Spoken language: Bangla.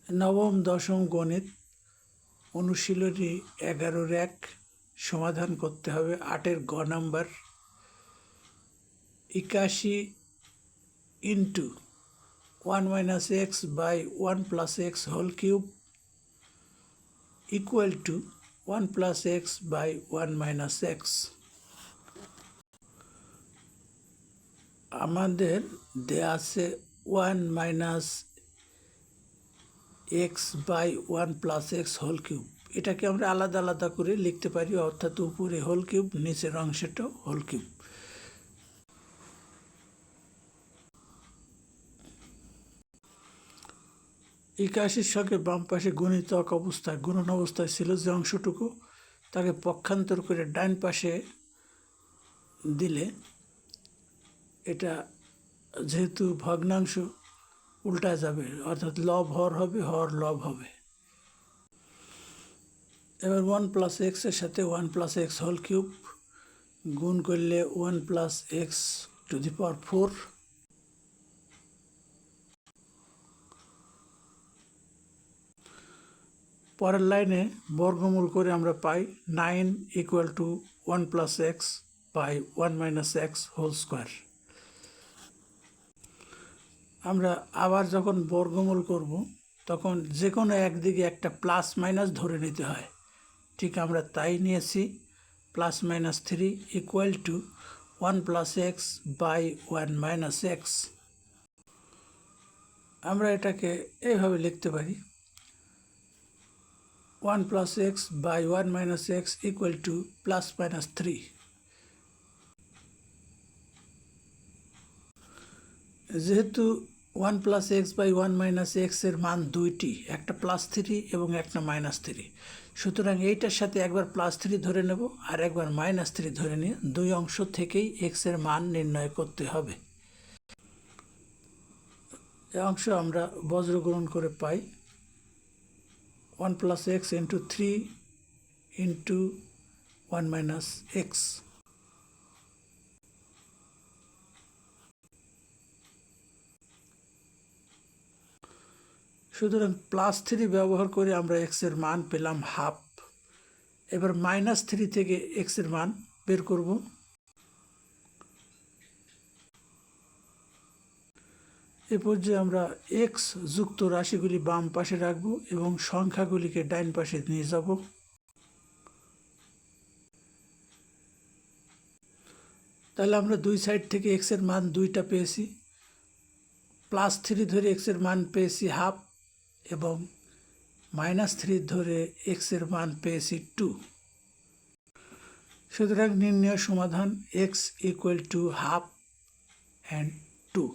নবম দশম গণিত অনুশীলনী 11-এর 1 সমাধান করতে হবে। 8-এর গ number 81 into 1 - x by 1 + x whole cube equal to 1 + x by 1 - x। আমাদের দেয়া আছে 1 - x by 1 + x whole cube. এটাকে আমরা আলাদা আলাদা করে লিখতে পারি, অর্থাৎ উপরে হোল কিউব, নিচের অংশটাও হোল কিউব। একাশির সঙ্গে বাম পাশে গুণিতক অবস্থায় গুণন অবস্থায় ছিল যে অংশটুকু, তাকে পক্ষান্তর করে ডান পাশে দিলে এটা যেহেতু ভগ্নাংশ উল্টা যাবে, অর্থাৎ লব হর হবে, হর লব হবে। এবার 1 + x এর সাথে 1 + x হোল কিউব গুণ করলে 1 + x টু দি পাওয়ার 4। পরের লাইনে বর্গমূল করে আমরা পাই 9 equal to 1 + x by 1 - x whole square. আমরা আবার যখন বর্গমূল করব তখন যে কোনো একদিকে একটা প্লাস মাইনাস ধরে নিতে হয়। ঠিক আমরা তাই নিয়েছি। +-3 equal to 1 + x by 1 - x। আমরা এটাকে এইভাবে লিখতে পারি 1 + x by 1 - x equal to +-3। যেহেতু 1 + x বাই 1 - x এর মান দুইটি, একটা +3 এবং একটা -3, সুতরাং এইটার সাথে একবার +3 ধরে নেব আর একবার -3 ধরে নিয়ে দুই অংশ থেকেই x এর মান নির্ণয় করতে হবে। এই অংশ আমরা বজ্রগ্রহণ করে পাই 1 + x ইন্টু 3 ইন্টু 1 - x। সুতরাং +3 ব্যবহার করে আমরা x এর মান পেলাম হাফ। এবার -3 থেকে x এর মান বের করব। এ পর্যায়ে আমরা x যুক্ত রাশিগুলি বাম পাশে রাখব এবং সংখ্যাগুলিকে ডাইন পাশে নিয়ে যাব। তাহলে আমরা দুই সাইড থেকে x এর মান দুইটা পেয়েছি। +3 ধরে x এর মান পেয়েছি হাফ এবং -3 ধরে x এর মান পেয়েছি 2। সুতরাং নির্ণয় সমাধান x equal to half and 2।